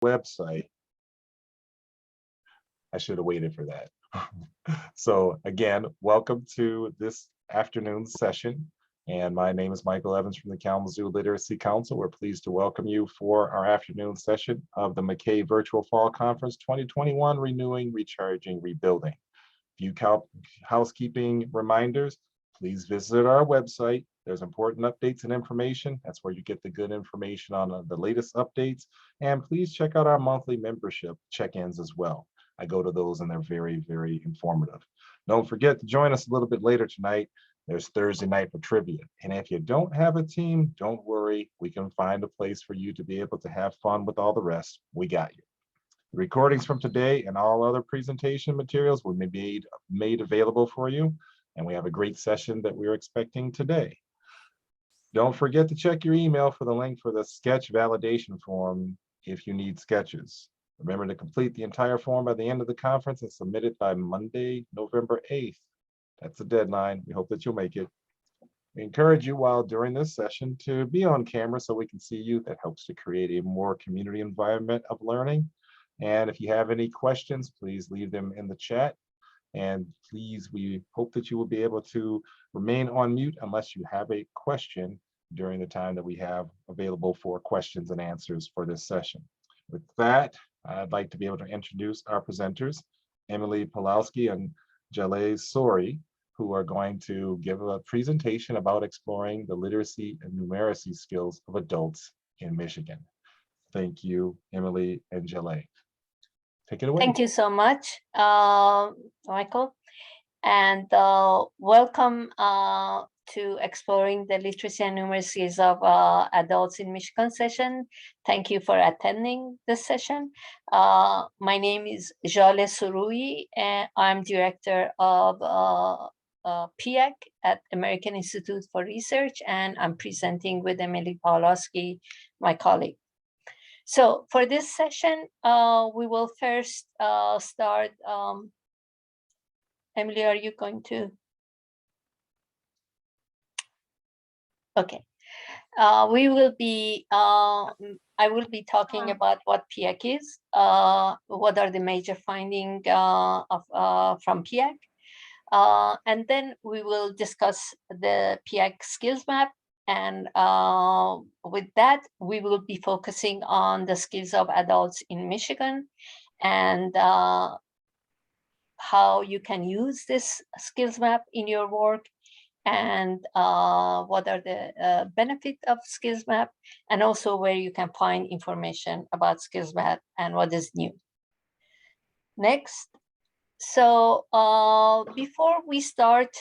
website. I should have waited for that. So again, welcome to this afternoon's session. And my name is Michael Evans from the Kalamazoo Literacy Council. We're pleased to welcome you for our afternoon session of the McKay Virtual Fall Conference 2021, Renewing, Recharging, Rebuilding. Few housekeeping reminders, please visit our website. There's important updates and information. That's where you get the good information on the latest updates. And please check out our monthly membership check-ins as well. I go to those and they're very, very informative. Don't forget to join us a little bit later tonight. There's Thursday night for trivia. And if you don't have a team, don't worry. We can find a place for you to be able to have fun with all the rest. We got you. The recordings from today and all other presentation materials will be made available for you. And we have a great session that we're expecting today. Don't forget to check your email for the link for the sketch validation form if you need sketches. Remember to complete the entire form by the end of the conference and submit it by Monday, November 8th. That's the deadline. We hope that you'll make it. We encourage you while during this session to be on camera so we can see you. That helps to create a more community environment of learning. And if you have any questions, please leave them in the chat. And please, we hope that you will be able to remain on mute unless you have a question during the time that we have available for questions and answers for this session. With that, I'd like to be able to introduce our presenters, Emily Pulowski and Jaleh Sori, who are going to give a presentation about exploring the literacy and numeracy skills of adults in Michigan. Thank you, Emily and Jaleh. Take it away. Thank you so much, Michael. And welcome to Exploring the Literacy and Numeracy of Adults in Michigan session. Thank you for attending this session. My name is Jaleh Sori, and I'm director of PIAAC at American Institute for Research, and I'm presenting with Emily Pawlowski, my colleague. So for this session, we will first start. Emily, are you going to? Okay. I will be talking about what PIAAC is, what are the major findings from PIAAC, and then we will discuss the PIAAC skills map. And with that, we will be focusing on the skills of adults in Michigan and how you can use this skills map in your work, and what are the benefits of skills map, and also where you can find information about skills map and what is new. Next. So before we start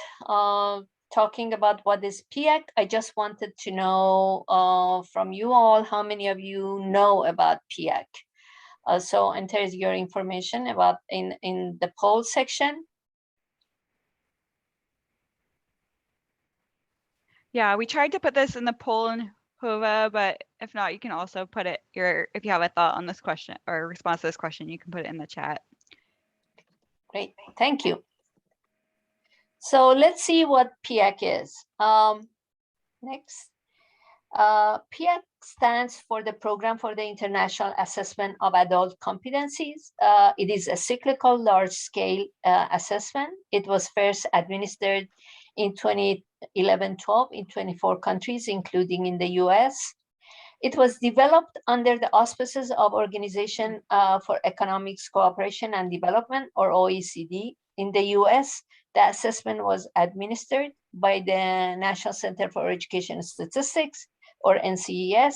talking about what is PIAAC, I just wanted to know from you all how many of you know about PIAAC. So enter your information about in the poll section. Yeah, we tried to put this in the poll in Hova, but if not, you can also put it if you have a thought on this question or response to this question, you can put it in the chat. Great, thank you. So let's see what PIAAC is. Next. PIAAC stands for the Program for the International Assessment of Adult Competencies. It is a cyclical large-scale assessment. It was first administered in 2011-12 in 24 countries, including in the US. It was developed under the auspices of Organization for Economic Cooperation and Development, or OECD. In the US, the assessment was administered by the National Center for Education Statistics, or NCES.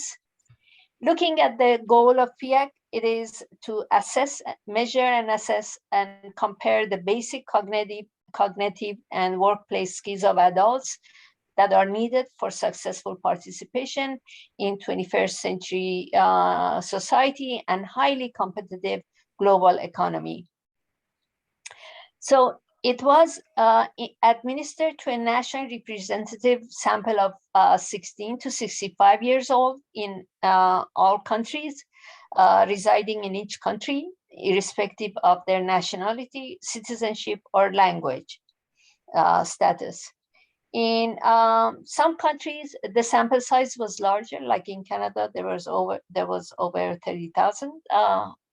Looking at the goal of PIAAC, it is to assess, measure, and assess and compare the basic cognitive and workplace skills of adults that are needed for successful participation in 21st century society and highly competitive global economy. So it was administered to a national representative sample of 16 to 65 years old in all countries residing in each country, irrespective of their nationality, citizenship, or language status. In some countries, the sample size was larger, like in Canada, there was over 30,000,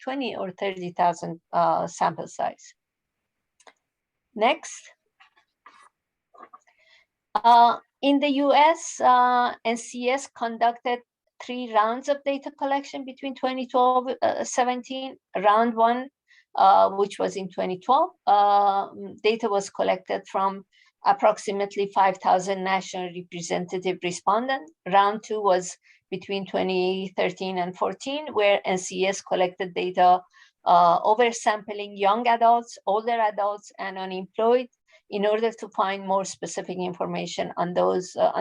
20 or 30,000 sample size. Next. In the US, NCS conducted 3 rounds of data collection between 2012-17. Round 1, which was in 2012, data was collected from approximately 5,000 national representative respondents. Round 2 was between 2013 and 14, where NCS collected data oversampling young adults, older adults, and unemployed in order to find more specific information on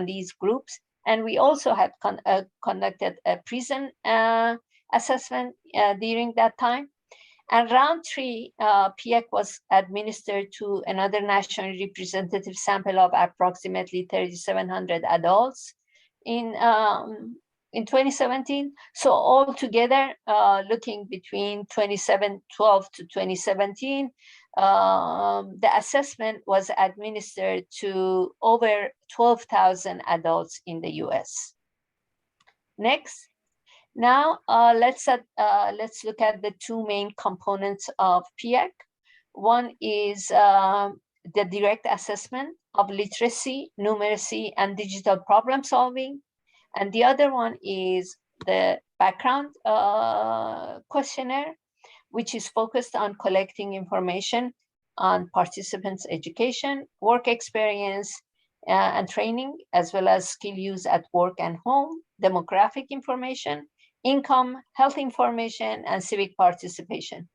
these groups. And we also had conducted a prison assessment during that time. And round 3, PIAAC was administered to another nationally representative sample of approximately 3,700 adults in 2017. So altogether, looking between 2012 to 2017, the assessment was administered to over 12,000 adults in the US. Next. Now, let's look at the 2 main components of PIAAC. One is the direct assessment of literacy, numeracy, and digital problem solving. And the other one is the background questionnaire, which is focused on collecting information on participants' education, work experience, and training, as well as skill use at work and home, demographic information, income, health information, and civic participation.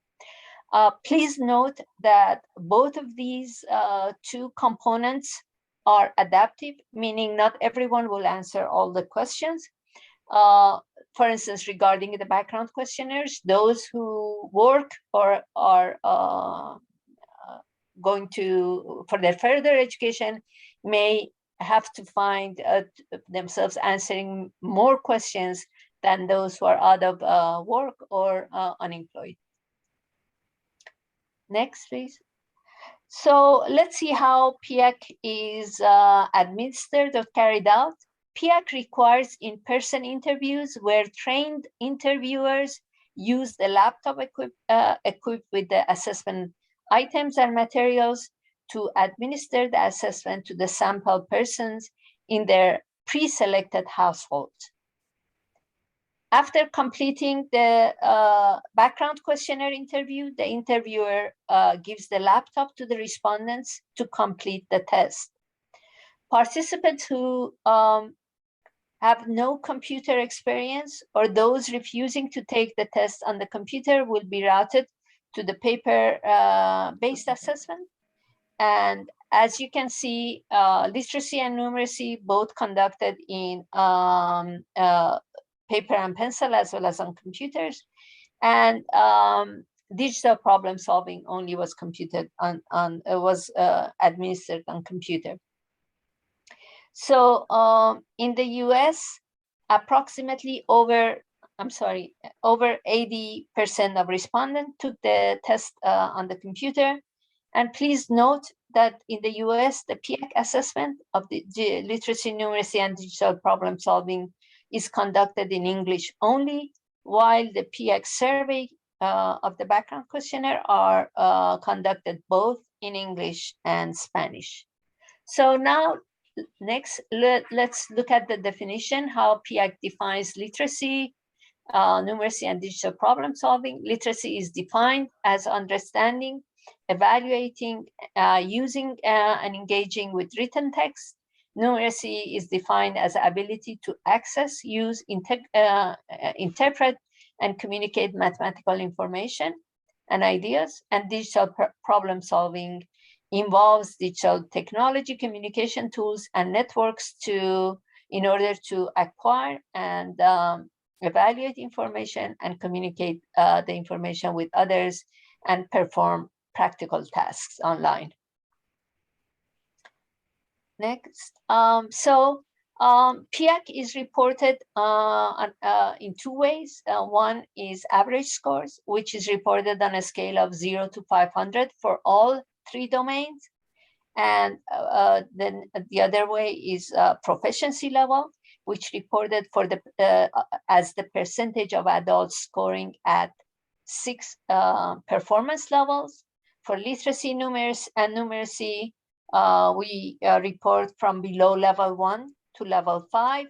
Please note that both of these 2 components are adaptive, meaning not everyone will answer all the questions. For instance, regarding the background questionnaires, those who work or are going to, for their further education, may have to find themselves answering more questions than those who are out of work or unemployed. Next, please. So let's see how PIAAC is administered or carried out. PIAAC requires in-person interviews where trained interviewers use the laptop equipped with the assessment items and materials to administer the assessment to the sample persons in their pre-selected households. After completing the background questionnaire interview, the interviewer gives the laptop to the respondents to complete the test. Participants who have no computer experience or those refusing to take the test on the computer will be routed to the paper-based assessment. And as you can see, literacy and numeracy both conducted in paper and pencil as well as on computers, and digital problem solving only was administered on computer. So in the US, approximately over 80% of respondents took the test on the computer. And please note that in the US, the PIAAC assessment of the literacy, numeracy, and digital problem solving is conducted in English only, while the PIAAC survey of the background questionnaire are conducted both in English and Spanish. So now, next, let's look at the definition, how PIAAC defines literacy, numeracy, and digital problem solving. Literacy is defined as understanding, evaluating, using, and engaging with written text. Numeracy is defined as ability to access, use, interpret, and communicate mathematical information and ideas. And digital problem solving involves digital technology, communication tools, and networks in order to acquire and evaluate information and communicate the information with others and perform practical tasks online. Next, PIAAC is reported in 2 ways. One is average scores, which is reported on a scale of 0 to 500 for all 3 domains. And then the other way is proficiency level, which reported for the as the percentage of adults scoring at 6 performance levels. For literacy, numeracy, we report from below level 1 to level 5.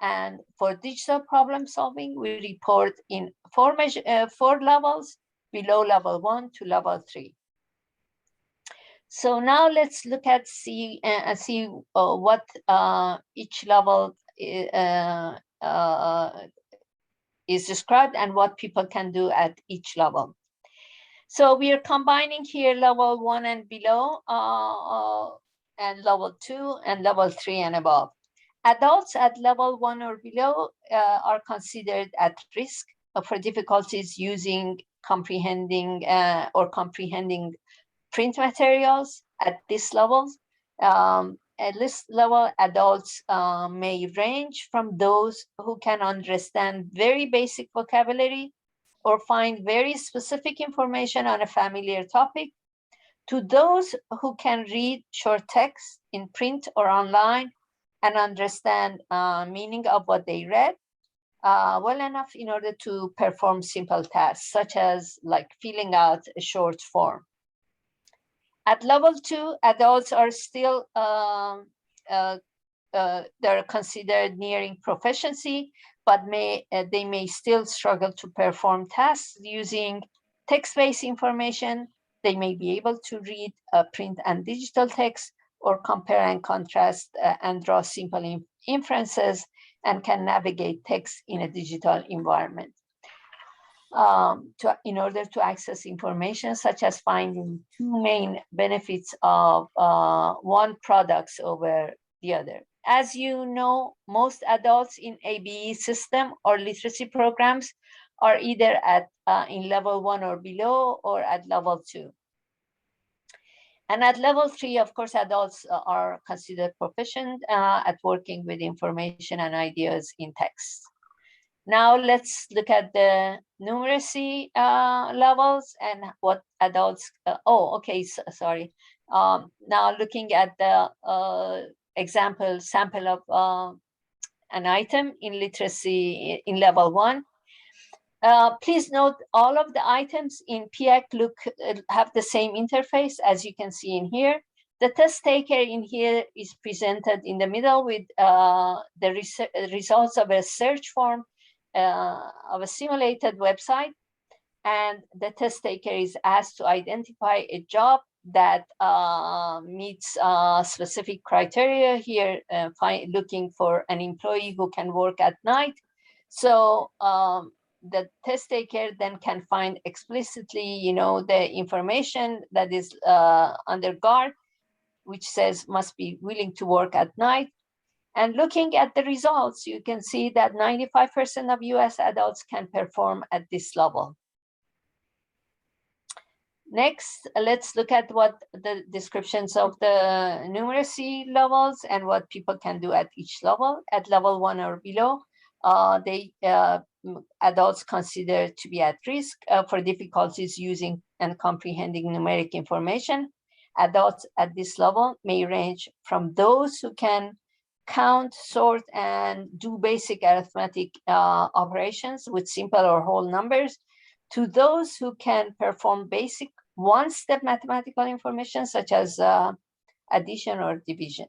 And for digital problem solving, we report in 4 levels, below level 1 to level 3. So now let's look at see what each level is described and what people can do at each level. So we are combining here level 1 and below, and level 2 and level 3 and above. Adults at level 1 or below are considered at risk for difficulties using comprehending print materials at this level. At this level, adults may range from those who can understand very basic vocabulary or find very specific information on a familiar topic, to those who can read short text in print or online and understand meaning of what they read well enough in order to perform simple tasks, such as like filling out a short form. At level 2, adults are still they're considered nearing proficiency, but they may still struggle to perform tasks using text-based information. They may be able to read print and digital text, or compare and contrast and draw simple inferences, and can navigate text in a digital environment. In order to access information, such as finding 2 main benefits of one product over the other. As you know, most adults in ABE system or literacy programs are either at in level 1 or below, or at level 2. And at level 3, of course, adults are considered proficient at working with information and ideas in text. Now let's look at the numeracy levels and what adults, sorry. Now looking at the sample of an item in literacy in level 1. Please note all of the items in PIAAC have the same interface, as you can see in here. The test taker in here is presented in the middle with the results of a search form of a simulated website, and the test taker is asked to identify a job that meets specific criteria here, looking for an employee who can work at night. So the test taker then can find explicitly, the information that is under guard, which says must be willing to work at night. And looking at the results, you can see that 95% of US adults can perform at this level. Next, let's look at what the descriptions of the numeracy levels and what people can do at each level. At level 1 or below, adults considered to be at risk for difficulties using and comprehending numeric information. Adults at this level may range from those who can count, sort, and do basic arithmetic operations with simple or whole numbers, to those who can perform basic one-step mathematical information, such as addition or division.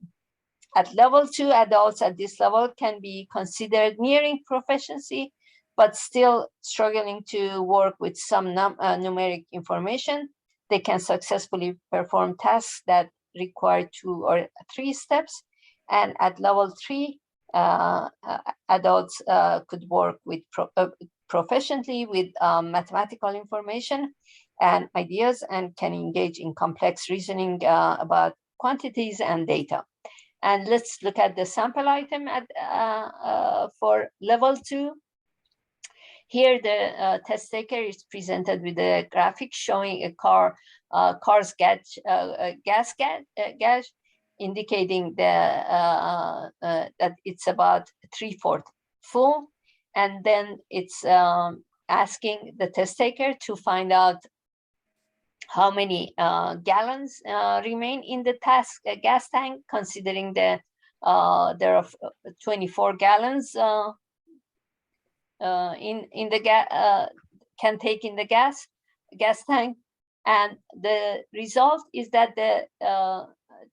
At level 2, adults at this level can be considered nearing proficiency, but still struggling to work with some numeric information. They can successfully perform tasks that require 2 or 3 steps. And at level 3, adults could work with proficiently with mathematical information and ideas, and can engage in complex reasoning about quantities and data. And let's look at the sample item for level 2. Here, the test taker is presented with a graphic showing a car's gas gauge, indicating that it's about 3/4 full, and then it's asking the test taker to find out how many gallons remain in the gas tank, considering that there are 24 gallons in the gas can take in the gas tank. And the result is that the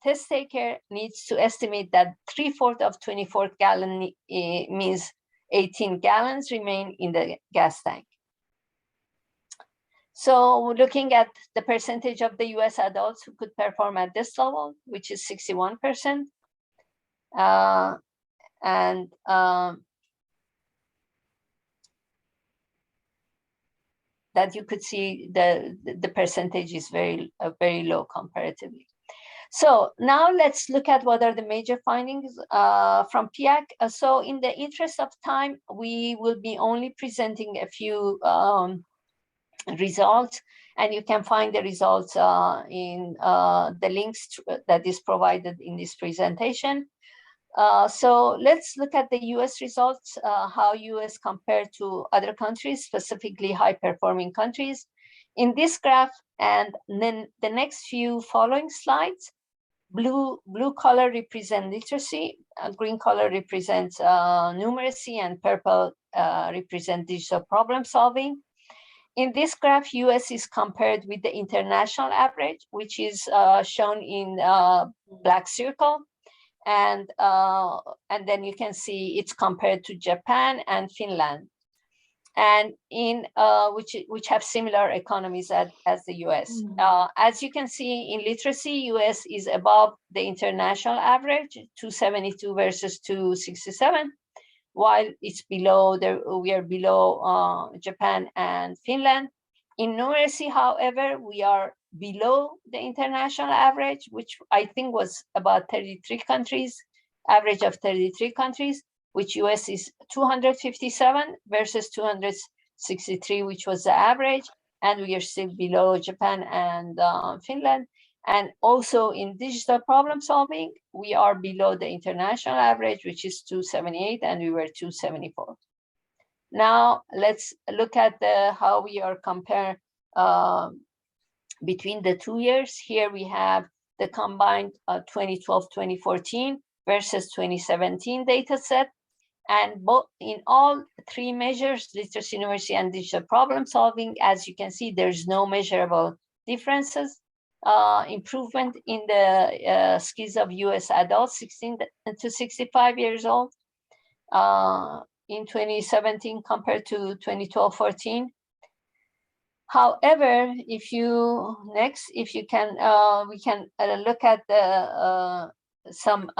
test taker needs to estimate that 3/4 of 24 gallon means 18 gallons remain in the gas tank. So looking at the percentage of the US adults who could perform at this level, which is 61%, and that you could see the percentage is very low comparatively. So now let's look at what are the major findings from PIAAC. So in the interest of time, we will be only presenting a few results, and you can find the results in the links that is provided in this presentation. So let's look at the US results, how US compared to other countries, specifically high-performing countries. In this graph, and then the next few following slides, blue color represents literacy, green color represents numeracy, and purple represents digital problem solving. In this graph, US is compared with the international average, which is shown in black circle. And then you can see it's compared to Japan and Finland, and in which have similar economies as the US. As you can see in literacy, US is above the international average, 272 versus 267, while it's below we are below Japan and Finland. In numeracy, however, we are below the international average, which I think was about 33 countries, average of 33 countries, which US is 257 versus 263, which was the average, and we are still below Japan and Finland. And also in digital problem solving, we are below the international average, which is 278, and we were 274. Now let's look at how we are compared between the 2 years. Here we have the combined 2012-2014 versus 2017 data set. And both in all three measures, literacy, numeracy, and digital problem solving, as you can see, there's no measurable differences. Improvement in the skills of US adults 16 to 65 years old in 2017 compared to 2012-14. However, if you can, we can look at the some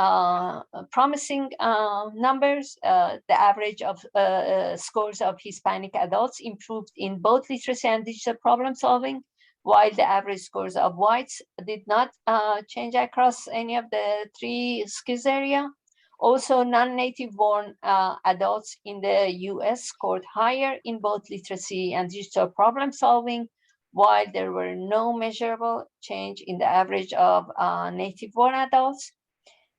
promising numbers. The average of scores of Hispanic adults improved in both literacy and digital problem solving, while the average scores of whites did not change across any of the three skills area. Also, non-native born adults in the US scored higher in both literacy and digital problem solving, while there were no measurable change in the average of native born adults.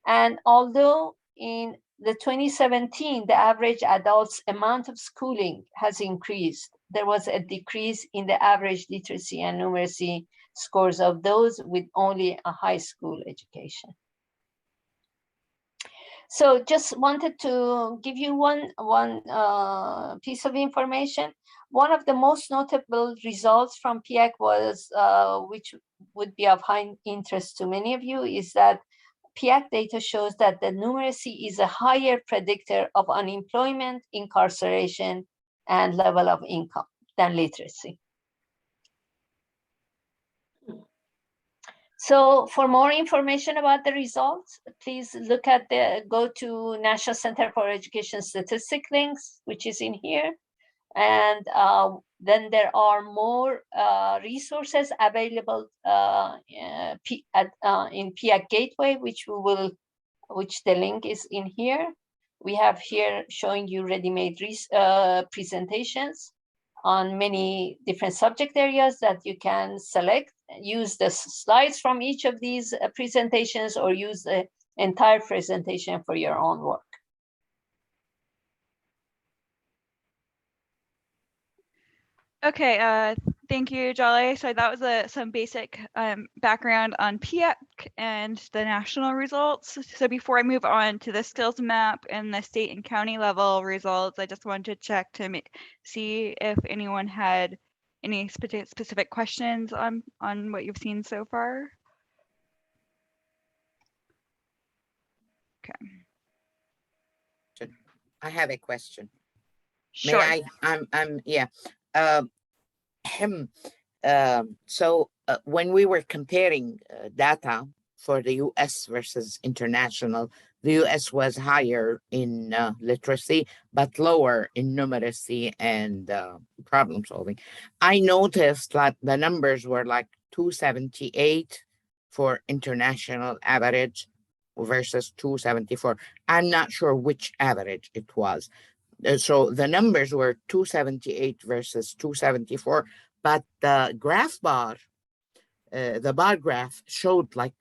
And although in the 2017, the average adult's amount of schooling has increased, there was a decrease in the average literacy and numeracy scores of those with only a high school education. So just wanted to give you one piece of information. One of the most notable results from PIAAC was, which would be of high interest to many of you, is that PIAAC data shows that the numeracy is a higher predictor of unemployment, incarceration, and level of income than literacy. So for more information about the results, please look at go to National Center for Education Statistics links, which is in here. And then there are more resources available in PIAAC Gateway, which the link is in here. We have here showing you ready-made presentations on many different subject areas that you can select, use the slides from each of these presentations, or use the entire presentation for your own work. Okay, thank you, Jolly. So that was some basic background on PIAAC and the national results. So before I move on to the skills map and the state and county level results, I just wanted to check to see if anyone had any specific questions on what you've seen so far. Okay. I have a question. Sure. May I? Yeah. So when we were comparing data for the US versus international, the US was higher in literacy, but lower in numeracy and problem solving. I noticed that the numbers were like 278 for international average versus 274. I'm not sure which average it was. So the numbers were 278 versus 274, but the graph bar, the bar graph showed like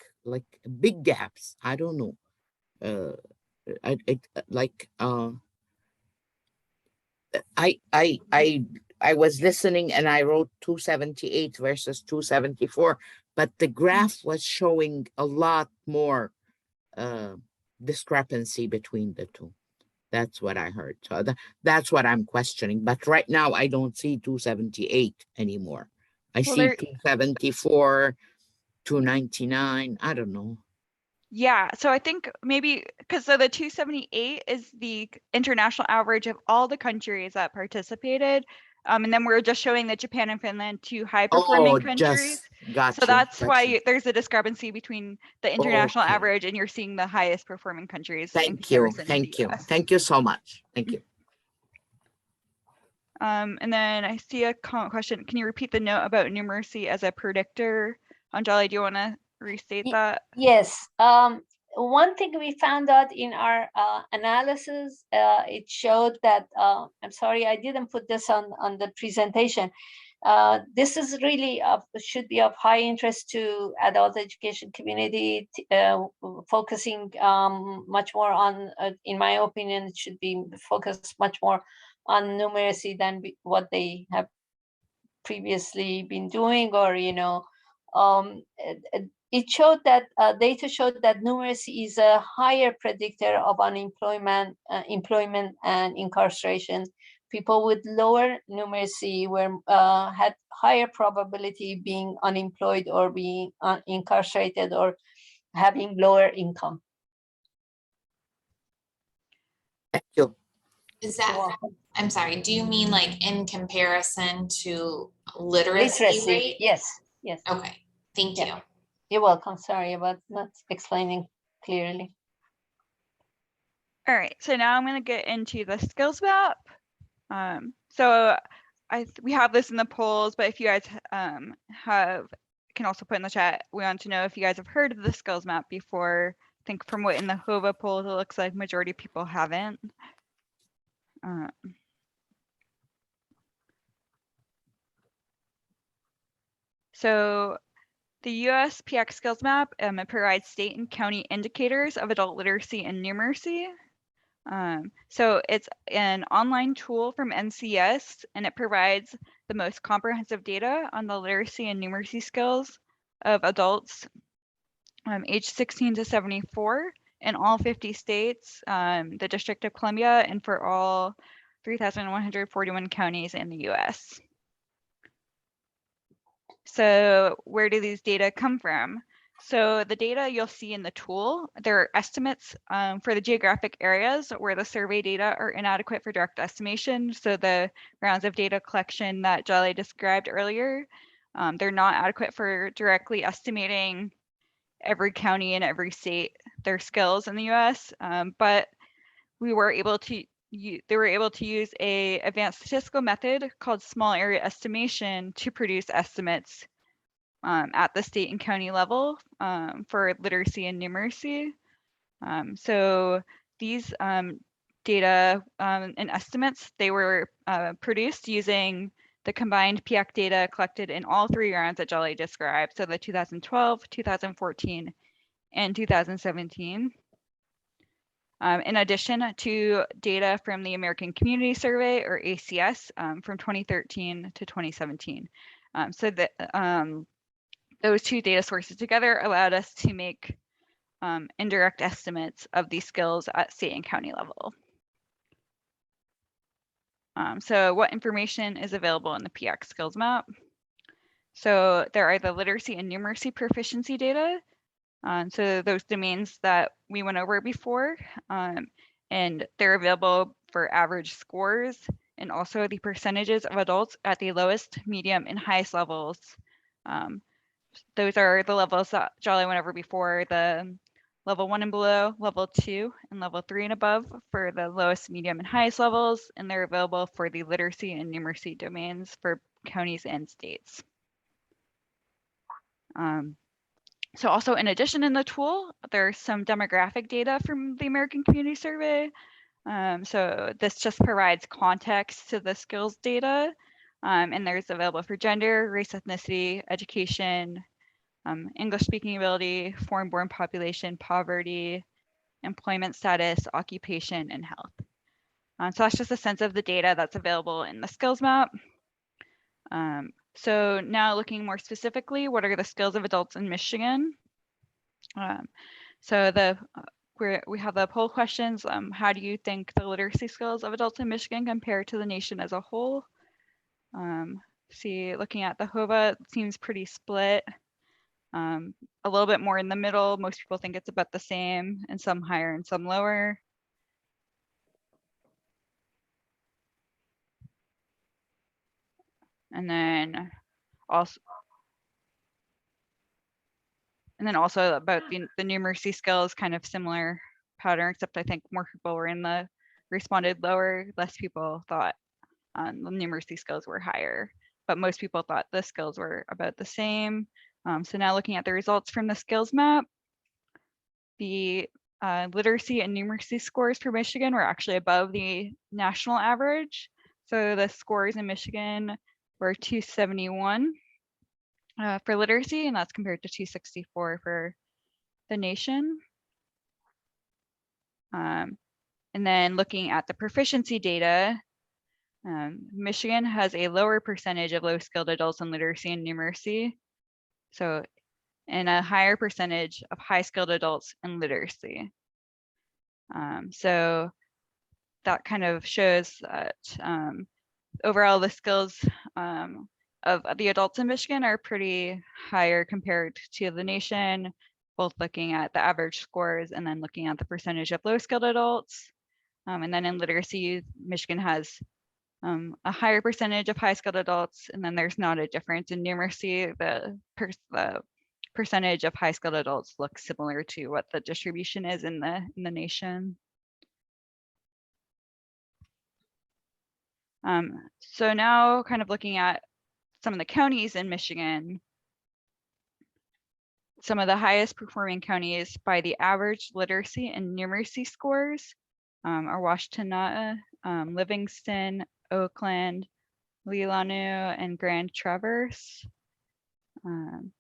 big gaps. I don't know. I was listening and I wrote 278 versus 274, but the graph was showing a lot more discrepancy between the two. That's what I heard. So that's what I'm questioning. But right now, I don't see 278 anymore. I see 274, 299. I don't know. Yeah, so I think maybe because so the 278 is the international average of all the countries that participated. And then we're just showing that Japan and Finland, two high-performing countries. Gotcha. So that's why there's a discrepancy between the international average and you're seeing the highest performing countries. Thank you. Thank you. Thank you so much. Thank you. And then I see a question. Can you repeat the note about numeracy as a predictor? Anjali, do you want to restate that? Yes. One thing we found out in our analysis, it showed that, I'm sorry, I didn't put this on the presentation. This is really should be of high interest to adult education community, focusing much more on, in my opinion, it should be focused much more on numeracy than what they have previously been doing, or it showed that data showed that numeracy is a higher predictor of unemployment, employment, and incarceration. People with lower numeracy had higher probability being unemployed or being incarcerated or having lower income. Thank you. Is that, I'm sorry, do you mean like in comparison to literacy rate? Yes, yes. Okay, thank you. You're welcome. Sorry about not explaining clearly. All right, so now I'm going to get into the skills map. So we have this in the polls, but if you guys can also put in the chat, we want to know if you guys have heard of the skills map before. I think from what in the HOVA polls, it looks like majority of people haven't. So the US PIAAC skills map, it provides state and county indicators of adult literacy and numeracy. So it's an online tool from NCS, and it provides the most comprehensive data on the literacy and numeracy skills of adults aged 16 to 74 in all 50 states, the District of Columbia, and for all 3,141 counties in the US. So where do these data come from? So the data you'll see in the tool, there are estimates for the geographic areas where the survey data are inadequate for direct estimation. So the rounds of data collection that Jolly described earlier, they're not adequate for directly estimating every county and every state, their skills in the US, but we were able to they were able to use a advanced statistical method called small area estimation to produce estimates at the state and county level for literacy and numeracy. So these data and estimates, they were produced using the combined PIAAC data collected in all three rounds that Jolly described, so the 2012, 2014, and 2017. In addition to data from the American Community Survey, or ACS, from 2013 to 2017. So that those two data sources together allowed us to make indirect estimates of these skills at state and county level. So what information is available in the PIAAC skills map? So there are the literacy and numeracy proficiency data. So those domains that we went over before, and they're available for average scores, and also the percentages of adults at the lowest, medium, and highest levels. Those are the levels that Jolly went over before, the level 1 and below, level 2, and level 3 and above for the lowest, medium, and highest levels, and they're available for the literacy and numeracy domains for counties and states. So also, in addition, in the tool, there's some demographic data from the American Community Survey. So this just provides context to the skills data, and there's available for gender, race, ethnicity, education, English speaking ability, foreign-born population, poverty, employment status, occupation, and health. So that's just a sense of the data that's available in the skills map. So now looking more specifically, what are the skills of adults in Michigan? So we have the poll questions. How do you think the literacy skills of adults in Michigan compare to the nation as a whole? Looking at the HOVA, it seems pretty split. A little bit more in the middle. Most people think it's about the same, and some higher and some lower. And then also about the numeracy skills, kind of similar pattern, except I think more people responded lower. Less people thought the numeracy skills were higher, but most people thought the skills were about the same. So now looking at the results from the skills map, the literacy and numeracy scores for Michigan were actually above the national average. So the scores in Michigan were 271 for literacy, and that's compared to 264 for the nation. And then looking at the proficiency data, Michigan has a lower percentage of low skilled adults in literacy and numeracy. So, and a higher percentage of high skilled adults in literacy. So that kind of shows that overall the skills of the adults in Michigan are pretty higher compared to the nation, both looking at the average scores and then looking at the percentage of low skilled adults. And then in literacy, Michigan has a higher percentage of high skilled adults, and then there's not a difference in numeracy. The percentage of high skilled adults looks similar to what the distribution is in the nation. So now kind of looking at some of the counties in Michigan, some of the highest performing counties by the average literacy and numeracy scores are Washtenaw, Livingston, Oakland, Leelanau, and Grand Traverse. And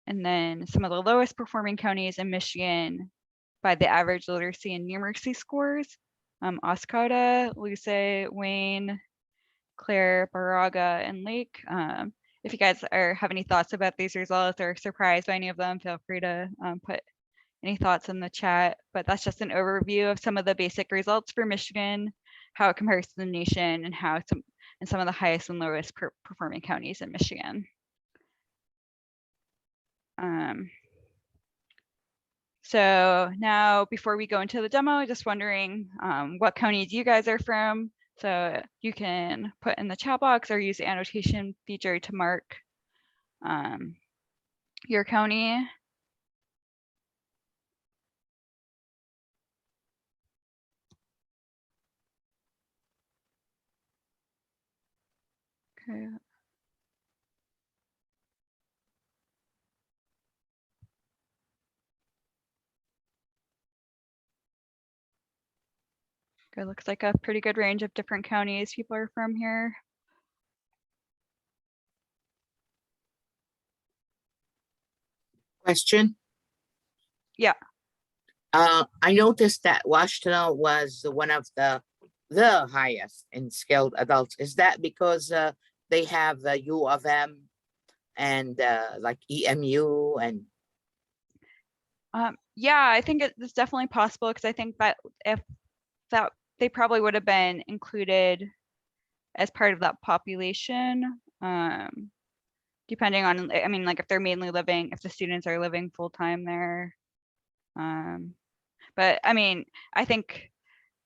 then some of the lowest performing counties in Michigan by the average literacy and numeracy scores, Oscoda, Lucé, Wayne, Clare, Baraga, and Lake. If you guys have any thoughts about these results or surprised by any of them, feel free to put any thoughts in the chat. But that's just an overview of some of the basic results for Michigan, how it compares to the nation, and how some of the highest and lowest performing counties in Michigan. So now, before we go into the demo, just wondering what counties you guys are from. So you can put in the chat box or use the annotation feature to mark your county. Okay. It looks like a pretty good range of different counties people are from here. Question? Yeah. I noticed that Washtenaw was one of the highest in skilled adults. Is that because they have the U of M and like EMU and Yeah, I think it's definitely possible, because I think that if that they probably would have been included as part of that population, depending on, I mean, like if they're mainly living, if the students are living full time there. But I mean, I think,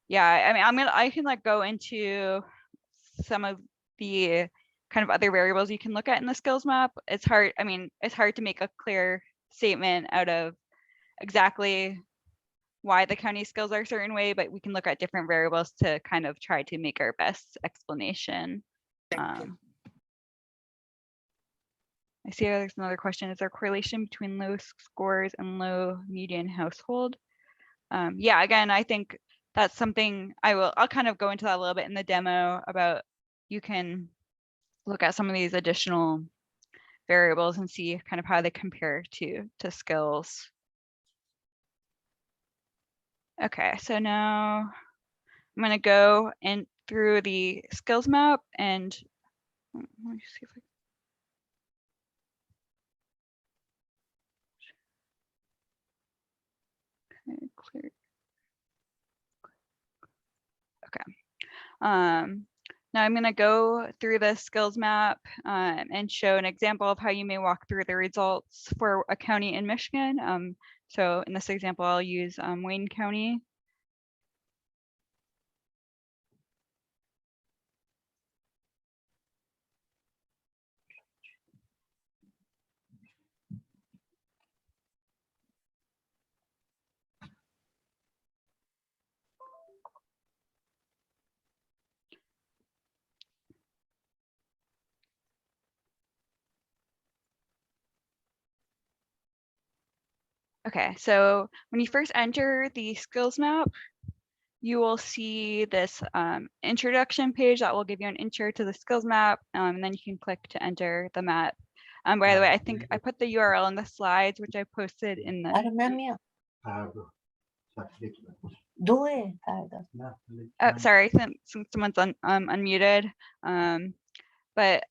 yeah, I mean, I can like go into some of the kind of other variables you can look at in the skills map. It's hard, I mean, it's hard to make a clear statement out of exactly why the county skills are a certain way, but we can look at different variables to kind of try to make our best explanation. I see there's another question. Is there a correlation between low scores and low median household? Yeah, again, I think that's something I'll kind of go into that a little bit in the demo about, you can look at some of these additional variables and see kind of how they compare to skills. Okay, so now I'm going to go in through the skills map, and let me see if I can clear. Okay. Now I'm going to go through the skills map and show an example of how you may walk through the results for a county in Michigan. So in this example, I'll use Wayne County. Okay, so when you first enter the skills map, you will see this introduction page that will give you an intro to the skills map, and then you can click to enter the map. By the way, I think I put the URL in the slides, which I posted in the. Oh, sorry, since someone's unmuted. But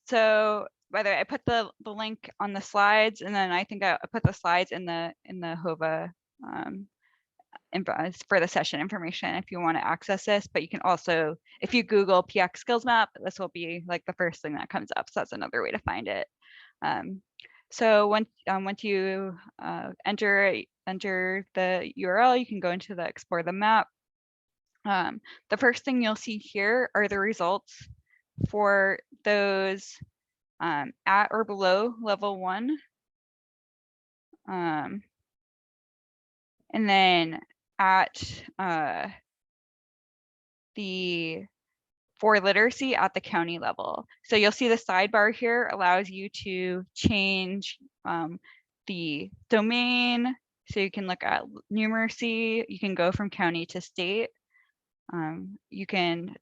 so by the way, I put the link on the slides, and then I think I put the slides in the HOVA for the session information if you want to access this. But you can also, if you Google PIAAC skills map, this will be like the first thing that comes up. So that's another way to find it. So once you enter the URL, you can go into the explore the map. The first thing you'll see here are the results for those at or below level 1. And then at for literacy at the county level. So you'll see the sidebar here allows you to change the domain. So you can look at numeracy, you can go from county to state. And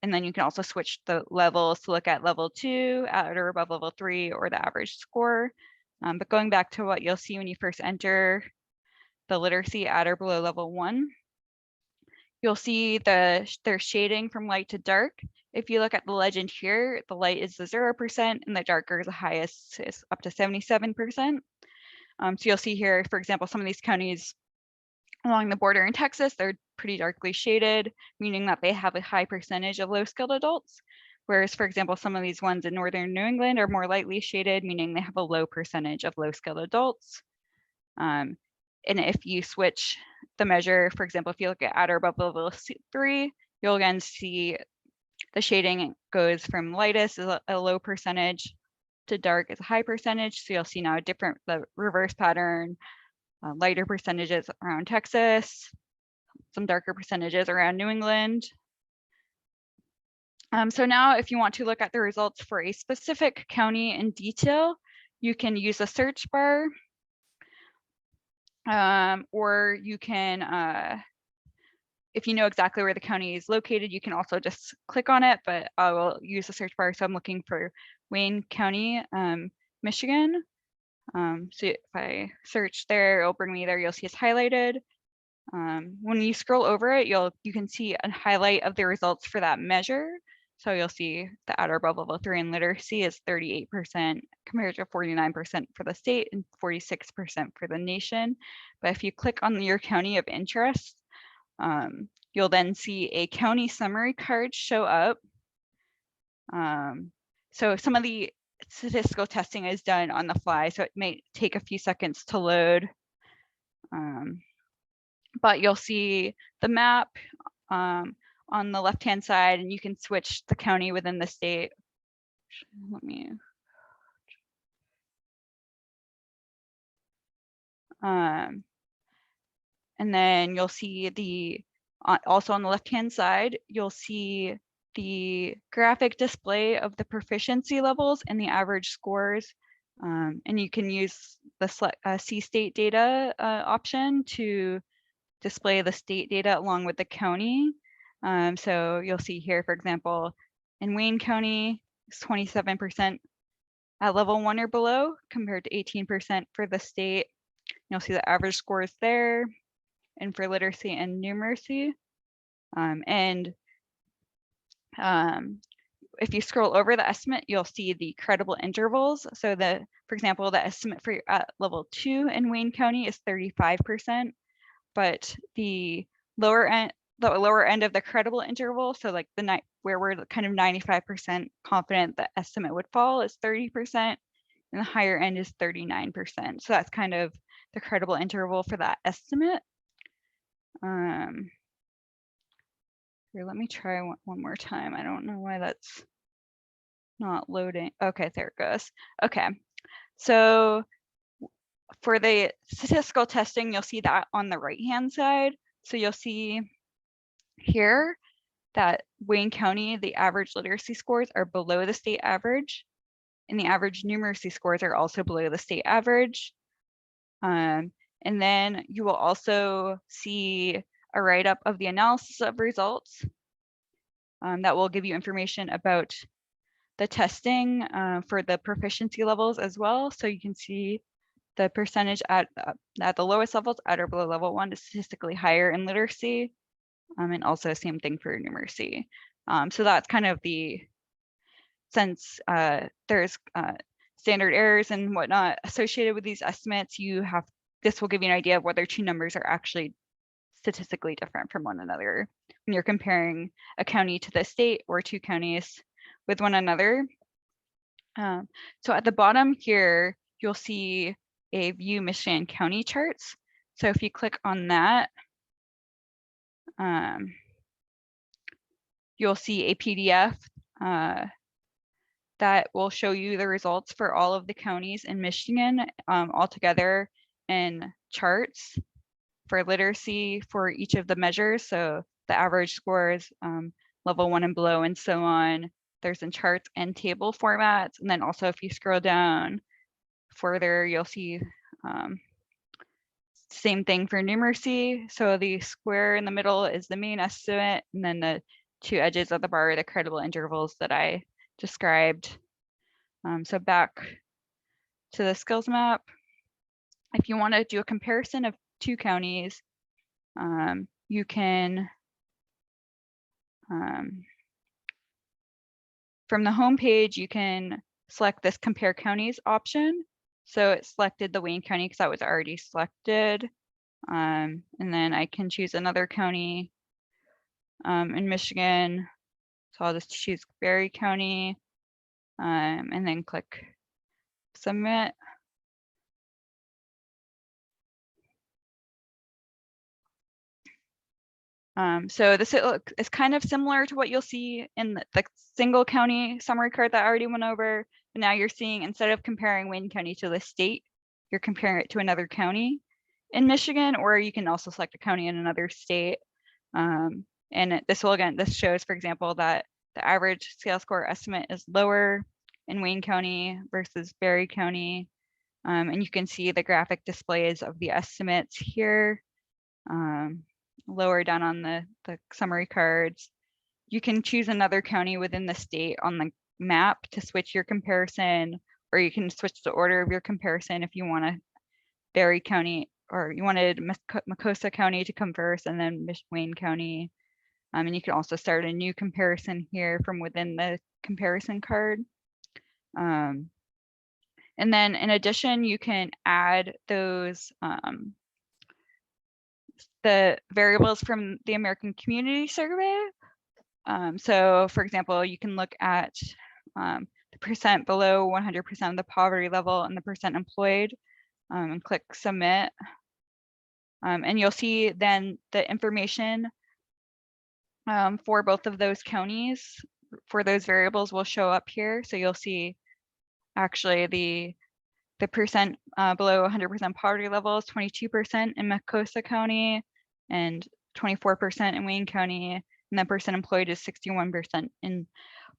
then you can also switch the levels to look at level 2, at or above level 3, or the average score. But going back to what you'll see when you first enter the literacy at or below level 1, you'll see their shading from light to dark. If you look at the legend here, the light is the 0% and the darker is the highest, is up to 77%. So you'll see here, for example, some of these counties along the border in Texas, they're pretty darkly shaded, meaning that they have a high percentage of low-skilled adults. Whereas, for example, some of these ones in northern New England are more lightly shaded, meaning they have a low percentage of low-skilled adults. And if you switch the measure, for example, if you look at or above level 3, you'll again see the shading goes from lightest is a low percentage to dark is a high percentage. So you'll see now the reverse pattern, lighter percentages around Texas, some darker percentages around New England. So now if you want to look at the results for a specific county in detail, you can use a search bar, or you can, if you know exactly where the county is located, you can also just click on it, but I will use the search bar. So I'm looking for Wayne County, Michigan. So if I search there, it'll bring me there. You'll see it's highlighted. When you scroll over it, you can see a highlight of the results for that measure. So you'll see the at or above level 3 in literacy is 38% compared to 49% for the state and 46% for the nation. But if you click on your county of interest, you'll then see a county summary card show up. So some of the statistical testing is done on the fly, so it may take a few seconds to load. But you'll see the map on the left-hand side, and you can switch the county within the state. Let me. And then you'll see the, also on the left-hand side, you'll see the graphic display of the proficiency levels and the average scores. And you can use the see state data option to display the state data along with the county. So you'll see here, for example, in Wayne County, it's 27% at level 1 or below compared to 18% for the state. You'll see the average scores there, and for literacy and numeracy. If you scroll over the estimate, you'll see the credible intervals. So for example, the estimate for at level 2 in Wayne County is 35%, but the lower end of the credible interval, so like where we're kind of 95% confident the estimate would fall, is 30%, and the higher end is 39%. So that's kind of the credible interval for that estimate. Here, let me try one more time. I don't know why that's not loading. Okay, there it goes. Okay, so for the statistical testing, you'll see that on the right-hand side. So you'll see here that Wayne County, the average literacy scores are below the state average, and the average numeracy scores are also below the state average. And then you will also see a write-up of the analysis of results that will give you information about the testing for the proficiency levels as well. So you can see the percentage at the lowest levels, at or below level 1, is statistically higher in literacy, and also same thing for numeracy. So that's kind of since there's standard errors and whatnot associated with these estimates, this will give you an idea of whether two numbers are actually statistically different from one another when you're comparing a county to the state or two counties with one another. So at the bottom here, you'll see a view Michigan county charts. So if you click on that, you'll see a PDF that will show you the results for all of the counties in Michigan all together in charts for literacy for each of the measures. So the average scores, level 1 and below, and so on. There's in charts and table formats. And then also if you scroll down further, you'll see same thing for numeracy. So the square in the middle is the main estimate, and then the two edges of the bar are the credible intervals that I described. So back to the skills map. If you want to do a comparison of two counties, you can, from the home page, you can select this compare counties option. So it selected the Wayne County because that was already selected. And then I can choose another county in Michigan. So I'll just choose Berry County and then click submit. So this is kind of similar to what you'll see in the single county summary card that I already went over. But now you're seeing, instead of comparing Wayne County to the state, you're comparing it to another county in Michigan, or you can also select a county in another state. And this shows, for example, that the average scale score estimate is lower in Wayne County versus Berry County. And you can see the graphic displays of the estimates here. Lower down on the summary cards. You can choose another county within the state on the map to switch your comparison, or you can switch the order of your comparison if you want a Berry County or you wanted Macosa County to come first and then Wayne County. And you can also start a new comparison here from within the comparison card. And then in addition, you can add those the variables from the American Community Survey. So for example, you can look at the percent below 100% of the poverty level and the percent employed, and click submit. And you'll see then the information for both of those counties for those variables will show up here. So you'll see actually the percent below 100% poverty level is 22% in Macosa County and 24% in Wayne County, and the percent employed is 61% in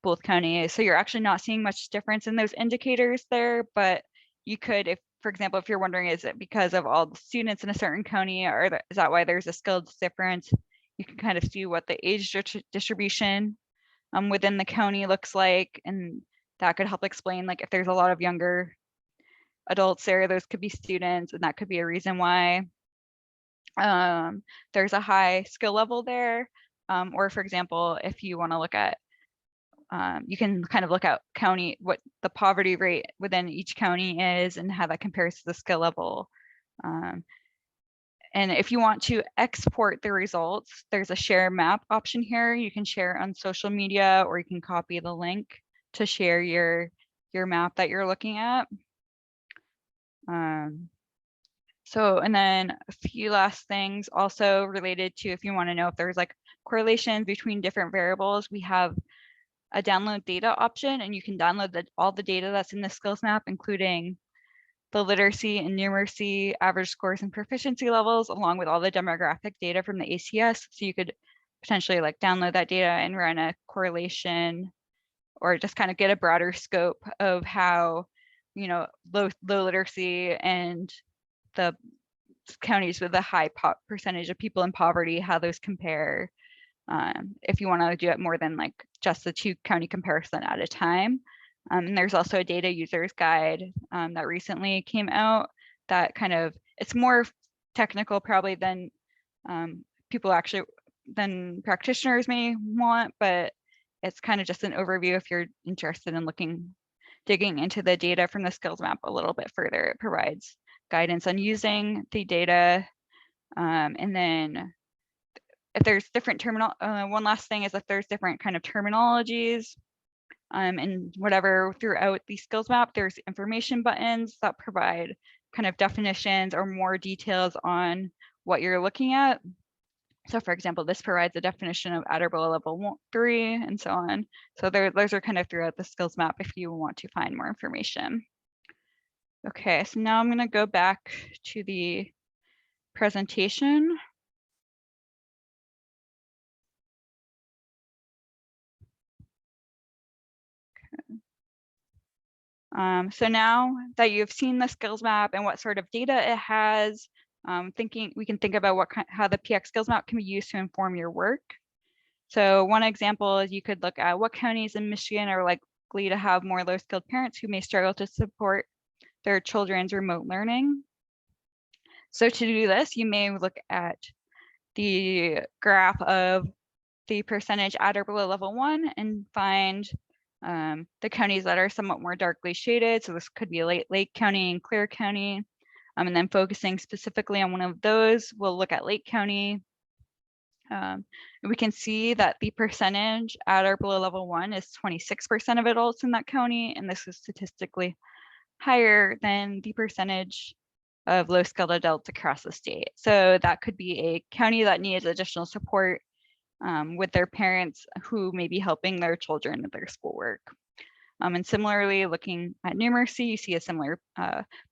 both counties. So you're actually not seeing much difference in those indicators there, but you could, if, for example, if you're wondering, is it because of all the students in a certain county, or is that why there's a skills difference? You can kind of see what the age distribution within the county looks like, and that could help explain, like, if there's a lot of younger adults there, those could be students, and that could be a reason why there's a high skill level there. Or for example, if you want to look at, you can kind of look at county, what the poverty rate within each county is and how that compares to the skill level. And if you want to export the results, there's a share map option here. You can share on social media, or you can copy the link to share your map that you're looking at. So, and then a few last things also related to, if you want to know if there's like correlations between different variables, we have a download data option, and you can download all the data that's in the skills map, including the literacy and numeracy, average scores and proficiency levels, along with all the demographic data from the ACS. So you could potentially like download that data and run a correlation, or just kind of get a broader scope of how, you know, low literacy and the counties with a high percentage of people in poverty, how those compare. If you want to do it more than like just the 2-county comparison at a time. And there's also a data users guide that recently came out that kind of, it's more technical probably than than practitioners may want, but it's kind of just an overview if you're interested in digging into the data from the skills map a little bit further. It provides guidance on using the data. And then if there's different one last thing is if there's different kind of terminologies and whatever throughout the skills map, there's information buttons that provide kind of definitions or more details on what you're looking at. So for example, this provides a definition of Attleboro level 3 and so on. So those are kind of throughout the skills map if you want to find more information. Okay, so now I'm going to go back to the presentation. So now that you've seen the skills map and what sort of data it has, we can think about how the PIAAC skills map can be used to inform your work. So one example is you could look at what counties in Michigan are likely to have more low-skilled parents who may struggle to support their children's remote learning. So to do this, you may look at the graph of the percentage at or below level 1 and find the counties that are somewhat more darkly shaded. So this could be Lake County and Clare County. And then focusing specifically on one of those, we'll look at Lake County. And we can see that the percentage at or below level 1 is 26% of adults in that county. And this is statistically higher than the percentage of low-skilled adults across the state. So that could be a county that needs additional support with their parents who may be helping their children with their schoolwork. And similarly, looking at numeracy, you see a similar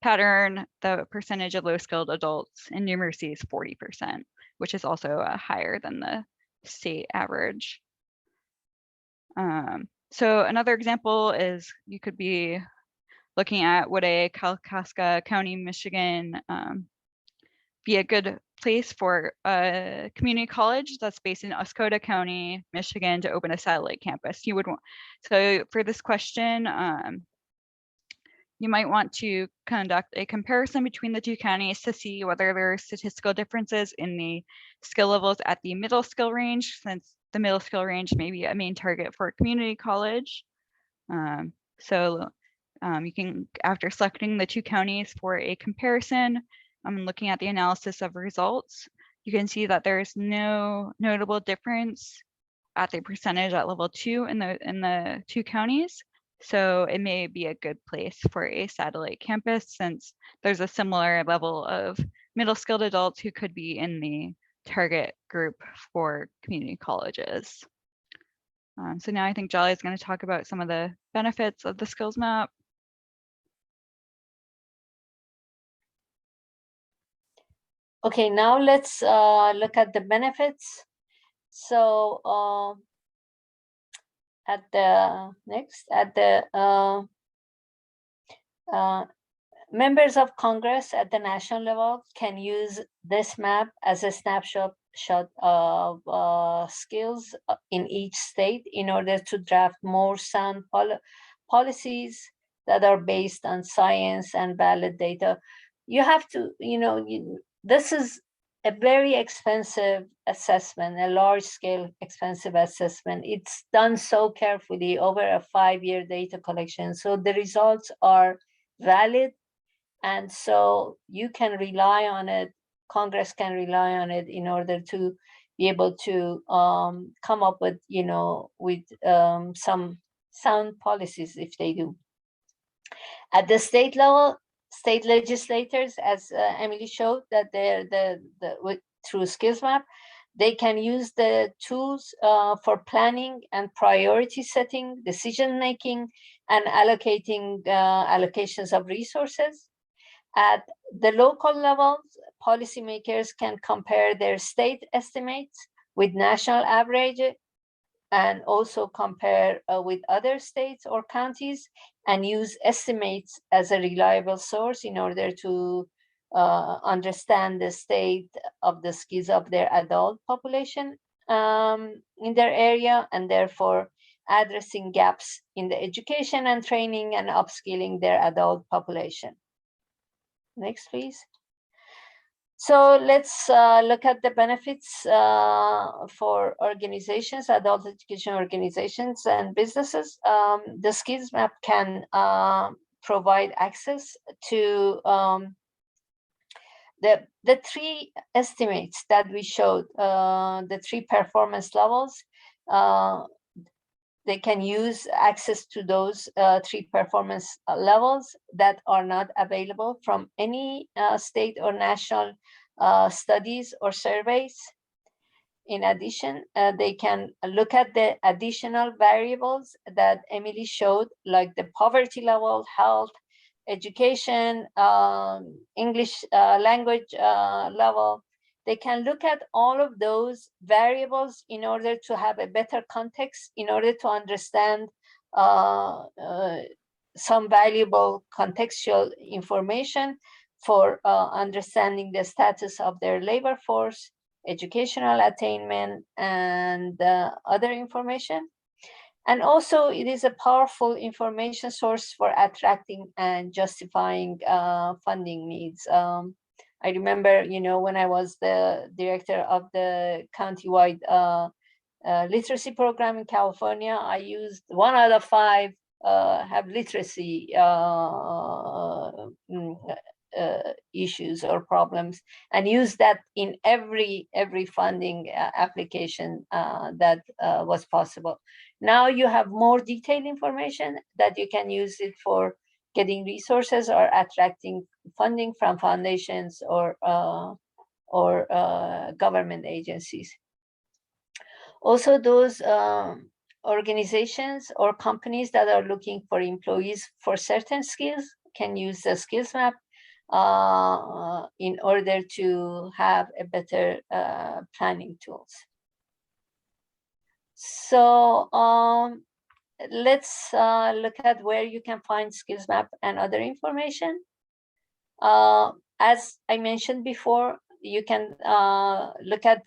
pattern. The percentage of low-skilled adults in numeracy is 40%, which is also higher than the state average. So another example is you could be looking at would a Kalkaska County, Michigan be a good place for a community college that's based in Oscoda County, Michigan, to open a satellite campus. You would want, so for this question, you might want to conduct a comparison between the two counties to see whether there are statistical differences in the skill levels at the middle skill range, since the middle skill range may be a main target for a community college. You can, after selecting the two counties for a comparison, looking at the analysis of results, you can see that there's no notable difference at the percentage at level 2 in the two counties. So it may be a good place for a satellite campus, since there's a similar level of middle skilled adults who could be in the target group for community colleges. So now I think Jolly is going to talk about some of the benefits of the skills map. Okay, now let's look at the benefits. So at the members of Congress at the national level can use this map as a snapshot of skills in each state in order to draft more sound policies that are based on science and valid data. You have to, this is a very expensive assessment, a large scale expensive assessment. It's done so carefully over a 5-year data collection. So the results are valid. And so you can rely on it, Congress can rely on it in order to be able to come up with, some sound policies if they do. At the state level, state legislators, as Emily showed, that through skills map, they can use the tools for planning and priority setting, decision making, and allocating allocations of resources. At the local levels, policymakers can compare their state estimates with national average, and also compare with other states or counties, and use estimates as a reliable source in order to understand the state of the skills of their adult population in their area, and therefore addressing gaps in the education and training and upskilling their adult population. Next, please. So let's look at the benefits for organizations, adult education organizations and businesses. The skills map can provide access to the 3 estimates that we showed, the 3 performance levels. They can use access to those 3 performance levels that are not available from any state or national studies or surveys. In addition, they can look at the additional variables that Emily showed, like the poverty level, health, education, English language level. They can look at all of those variables in order to have a better context, in order to understand some valuable contextual information for understanding the status of their labor force, educational attainment, and other information. And also, it is a powerful information source for attracting and justifying funding needs. I remember, when I was the director of the countywide literacy program in California, I used 1 out of 5 have literacy issues or problems, and use that in every funding application that was possible. Now you have more detailed information that you can use it for getting resources or attracting funding from foundations or government agencies. Also, those organizations or companies that are looking for employees for certain skills can use the skills map in order to have a better planning tools. So let's look at where you can find skills map and other information. As I mentioned before, you can look at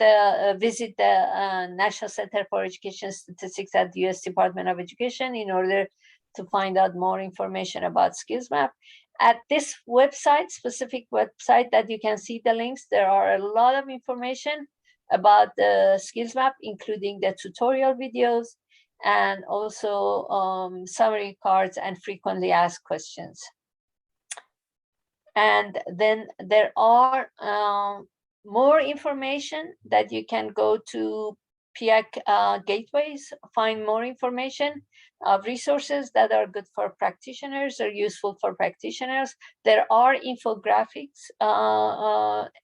visit the National Center for Education Statistics at the U.S. Department of Education in order to find out more information about Skills Map. At this website, specific website that you can see the links, there are a lot of information about the Skills Map, including the tutorial videos and also summary cards and frequently asked questions. And then there are more information that you can go to PIAAC gateways, find more information of resources that are good for practitioners or useful for practitioners. There are infographics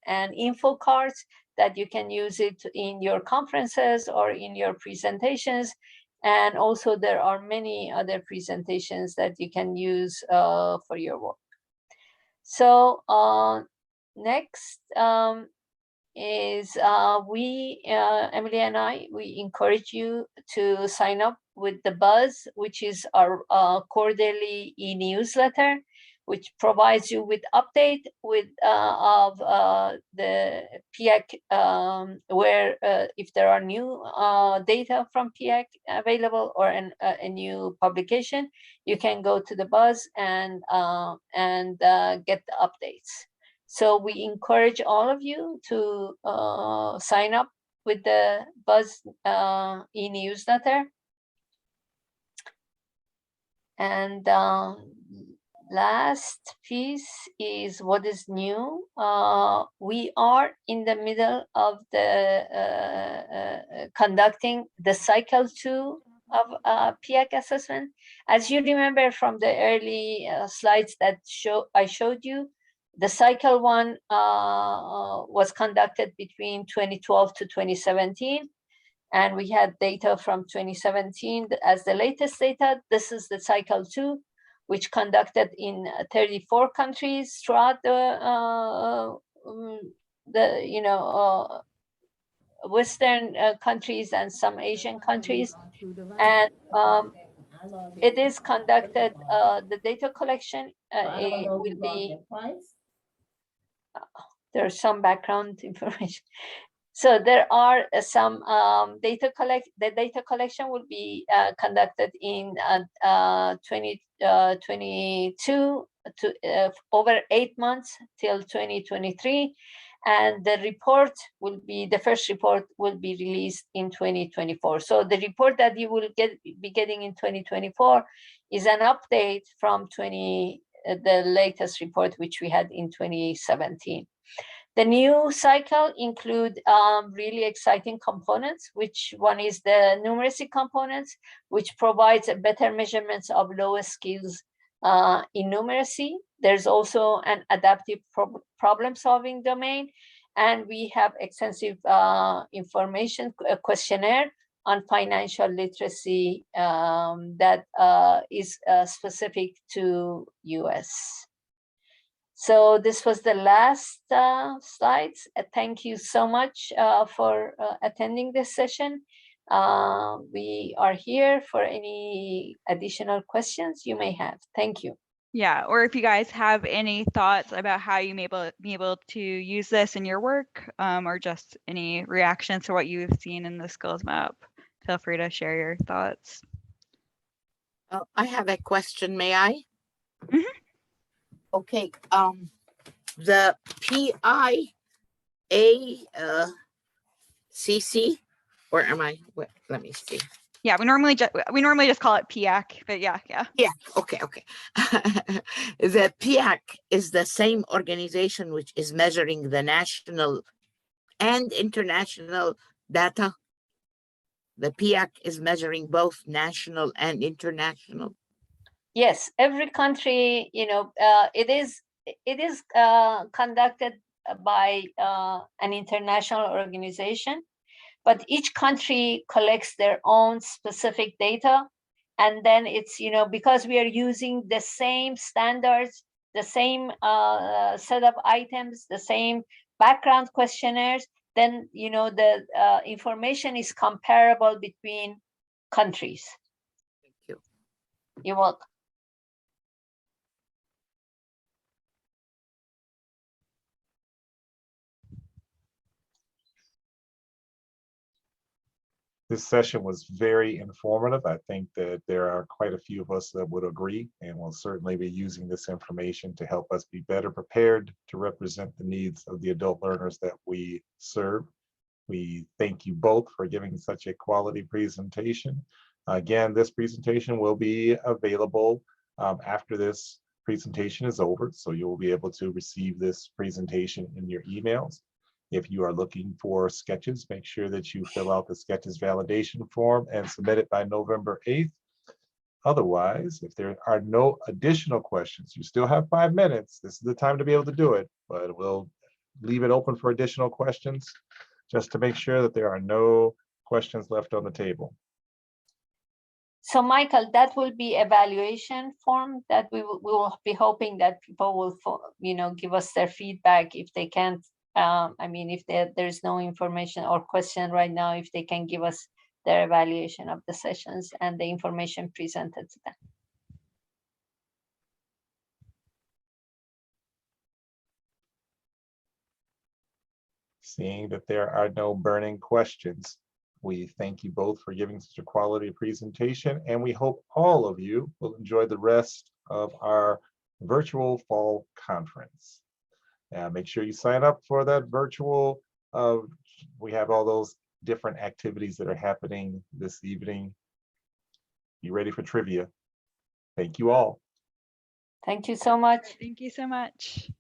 and info cards that you can use it in your conferences or in your presentations. And also there are many other presentations that you can use for your work. So next is Emily and I, we encourage you to sign up with the Buzz, which is our quarterly e-newsletter, which provides you with update of the PIAAC, where if there are new data from PIAAC available or a new publication, you can go to the Buzz and get the updates. So we encourage all of you to sign up with the Buzz e-newsletter. And last piece is what is new. We are in the middle of the conducting the cycle 2 of PIAAC assessment. As you remember from the early slides that I showed you, the cycle 1 was conducted between 2012 to 2017. And we had data from 2017 as the latest data. This is the cycle 2, which conducted in 34 countries throughout the Western countries and some Asian countries. And it is conducted, the data collection will be, there's some background information. So there are some the data collection will be conducted in 2022 to over 8 months till 2023. And the report will be, the first report will be released in 2024. So the report that you will be getting in 2024 is an update from the latest report, which we had in 2017. The new cycle include really exciting components, which one is the numeracy components, which provides a better measurements of lower skills in numeracy. There's also an adaptive problem solving domain, and we have extensive information questionnaire on financial literacy that is specific to US. So this was the last slides. Thank you so much for attending this session. We are here for any additional questions you may have. Thank you. Yeah, or if you guys have any thoughts about how you may be able to use this in your work, or just any reactions to what you've seen in the skills map, feel free to share your thoughts. I have a question, may I? Mhm. Okay, the PIAAC, or am I, let me see. Yeah, we normally just call it PIAAC, but yeah. Yeah, okay. The PIAAC is the same organization which is measuring the national and international data. The PIAAC is measuring both national and international. Yes, every country, it is conducted by an international organization, but each country collects their own specific data. And then it's, because we are using the same standards, the same set of items, the same background questionnaires, then, the information is comparable between countries. Thank you. You're welcome. This session was very informative. I think that there are quite a few of us that would agree, and we'll certainly be using this information to help us be better prepared to represent the needs of the adult learners that we serve. We thank you both for giving such a quality presentation. Again, this presentation will be available after this presentation is over, so you will be able to receive this presentation in your emails. If you are looking for sketches, make sure that you fill out the sketches validation form and submit it by November 8th. Otherwise, if there are no additional questions, you still have 5 minutes. This is the time to be able to do it, but we'll leave it open for additional questions just to make sure that there are no questions left on the table. So Michael, that will be evaluation form that we will be hoping that people will, give us their feedback if they can't. I mean, if there's no information or question right now, if they can give us their evaluation of the sessions and the information presented to them. Seeing that there are no burning questions, we thank you both for giving such a quality presentation, and we hope all of you will enjoy the rest of our virtual fall conference. Make sure you sign up for that virtual. We have all those different activities that are happening this evening. Be ready for trivia. Thank you all. Thank you so much. Thank you so much.